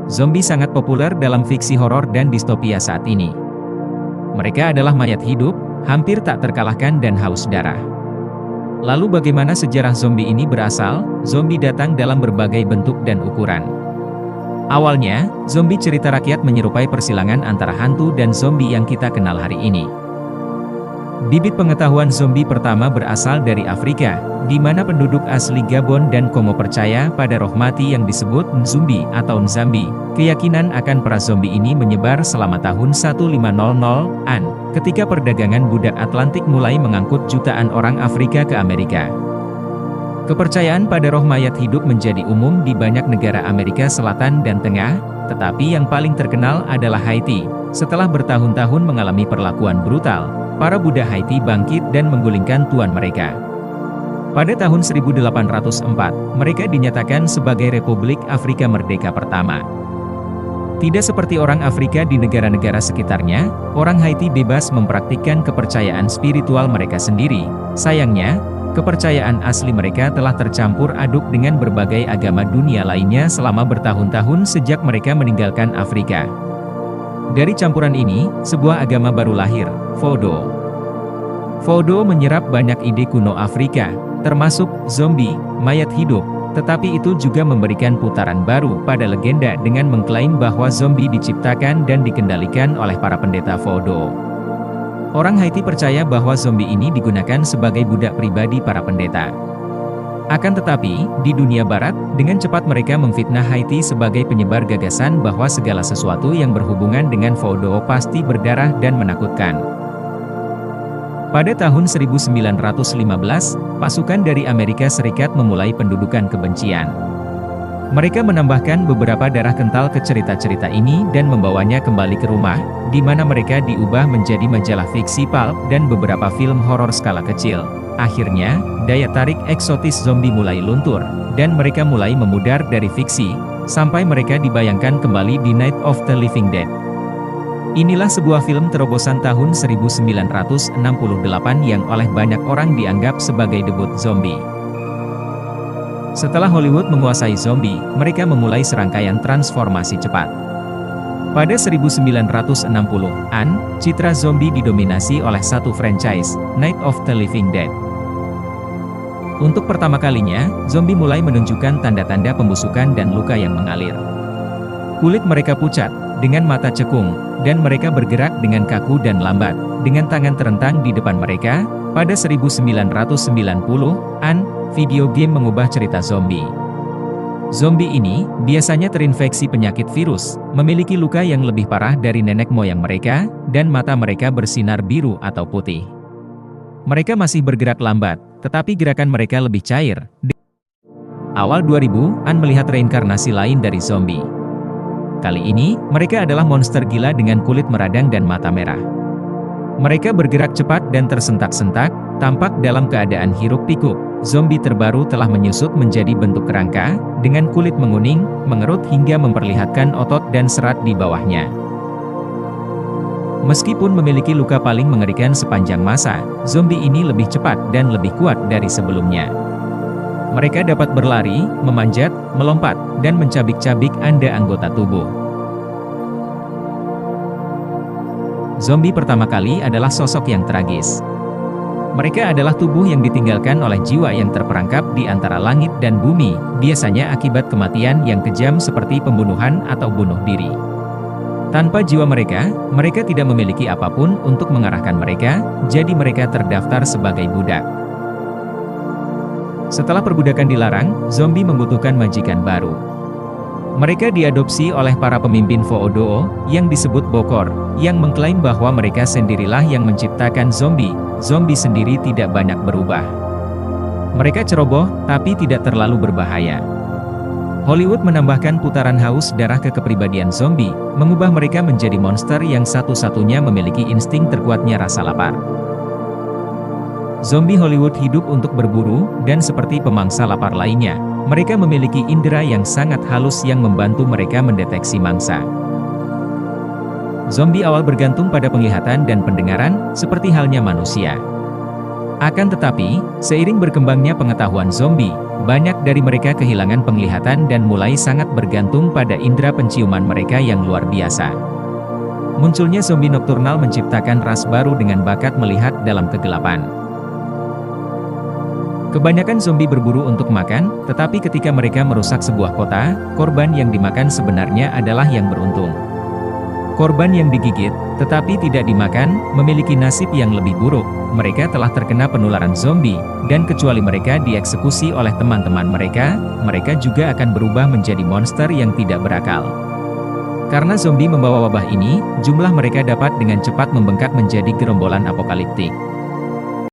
Zombie sangat populer dalam fiksi horor dan distopia saat ini. Mereka adalah mayat hidup, hampir tak terkalahkan dan haus darah. Lalu bagaimana sejarah zombie ini berasal? Zombie datang dalam berbagai bentuk dan ukuran. Awalnya, zombie cerita rakyat menyerupai persilangan antara hantu dan zombie yang kita kenal hari ini. Bibit pengetahuan zombie pertama berasal dari Afrika, di mana penduduk asli Gabon dan Kongo percaya pada roh mati yang disebut Nzumbi atau Nzambi. Keyakinan akan para zombie ini menyebar selama tahun 1500-an, ketika perdagangan budak Atlantik mulai mengangkut jutaan orang Afrika ke Amerika. Kepercayaan pada roh mayat hidup menjadi umum di banyak negara Amerika Selatan dan Tengah, tetapi yang paling terkenal adalah Haiti. Setelah bertahun-tahun mengalami perlakuan brutal, para budak Haiti bangkit dan menggulingkan tuan mereka. Pada tahun 1804, mereka dinyatakan sebagai Republik Afrika Merdeka pertama. Tidak seperti orang Afrika di negara-negara sekitarnya, orang Haiti bebas mempraktikkan kepercayaan spiritual mereka sendiri. Sayangnya, kepercayaan asli mereka telah tercampur aduk dengan berbagai agama dunia lainnya selama bertahun-tahun sejak mereka meninggalkan Afrika. Dari campuran ini, sebuah agama baru lahir, Vodou. Vodou menyerap banyak ide kuno Afrika, termasuk zombie, mayat hidup, tetapi itu juga memberikan putaran baru pada legenda dengan mengklaim bahwa zombie diciptakan dan dikendalikan oleh para pendeta Vodou. Orang Haiti percaya bahwa zombie ini digunakan sebagai budak pribadi para pendeta. Akan tetapi, di dunia barat, dengan cepat mereka memfitnah Haiti sebagai penyebar gagasan bahwa segala sesuatu yang berhubungan dengan Vodou pasti berdarah dan menakutkan. Pada tahun 1915, pasukan dari Amerika Serikat memulai pendudukan kebencian. Mereka menambahkan beberapa darah kental ke cerita-cerita ini dan membawanya kembali ke rumah, di mana mereka diubah menjadi majalah fiksi pulp dan beberapa film horor skala kecil. Akhirnya, daya tarik eksotis zombie mulai luntur, dan mereka mulai memudar dari fiksi, sampai mereka dibayangkan kembali di Night of the Living Dead. Inilah sebuah film terobosan tahun 1968 yang oleh banyak orang dianggap sebagai debut zombie. Setelah Hollywood menguasai zombie, mereka memulai serangkaian transformasi cepat. Pada 1960-an, citra zombie didominasi oleh satu franchise, Night of the Living Dead. Untuk pertama kalinya, zombie mulai menunjukkan tanda-tanda pembusukan dan luka yang mengalir. Kulit mereka pucat, dengan mata cekung, dan mereka bergerak dengan kaku dan lambat, dengan tangan terentang di depan mereka. Pada 1990-an, video game mengubah cerita zombie. Zombie ini, biasanya terinfeksi penyakit virus, memiliki luka yang lebih parah dari nenek moyang mereka, dan mata mereka bersinar biru atau putih. Mereka masih bergerak lambat, tetapi gerakan mereka lebih cair. Awal 2000-an melihat reinkarnasi lain dari zombie. Kali ini, mereka adalah monster gila dengan kulit meradang dan mata merah. Mereka bergerak cepat dan tersentak-sentak, tampak dalam keadaan hiruk-pikuk. Zombie terbaru telah menyusut menjadi bentuk kerangka, dengan kulit menguning, mengerut hingga memperlihatkan otot dan serat di bawahnya. Meskipun memiliki luka paling mengerikan sepanjang masa, zombie ini lebih cepat dan lebih kuat dari sebelumnya. Mereka dapat berlari, memanjat, melompat, dan mencabik-cabik Anda anggota tubuh. Zombie pertama kali adalah sosok yang tragis. Mereka adalah tubuh yang ditinggalkan oleh jiwa yang terperangkap di antara langit dan bumi, biasanya akibat kematian yang kejam seperti pembunuhan atau bunuh diri. Tanpa jiwa mereka, mereka tidak memiliki apapun untuk mengarahkan mereka, jadi mereka terdaftar sebagai budak. Setelah perbudakan dilarang, zombie membutuhkan majikan baru. Mereka diadopsi oleh para pemimpin Vodou, yang disebut Bokor, yang mengklaim bahwa mereka sendirilah yang menciptakan zombie. Zombie sendiri tidak banyak berubah. Mereka ceroboh, tapi tidak terlalu berbahaya. Hollywood menambahkan putaran haus darah ke kepribadian zombie, mengubah mereka menjadi monster yang satu-satunya memiliki insting terkuatnya rasa lapar. Zombie Hollywood hidup untuk berburu, dan seperti pemangsa lapar lainnya, mereka memiliki indera yang sangat halus yang membantu mereka mendeteksi mangsa. Zombie awal bergantung pada penglihatan dan pendengaran, seperti halnya manusia. Akan tetapi, seiring berkembangnya pengetahuan zombie, Banyak dari mereka kehilangan penglihatan dan mulai sangat bergantung pada indera penciuman mereka yang luar biasa. Munculnya zombie nokturnal menciptakan ras baru dengan bakat melihat dalam kegelapan. Kebanyakan zombie berburu untuk makan, tetapi ketika mereka merusak sebuah kota, korban yang dimakan sebenarnya adalah yang beruntung. Korban yang digigit, tetapi tidak dimakan, memiliki nasib yang lebih buruk. Mereka telah terkena penularan zombie, dan kecuali mereka dieksekusi oleh teman-teman mereka, mereka juga akan berubah menjadi monster yang tidak berakal. Karena zombie membawa wabah ini, jumlah mereka dapat dengan cepat membengkak menjadi gerombolan apokaliptik.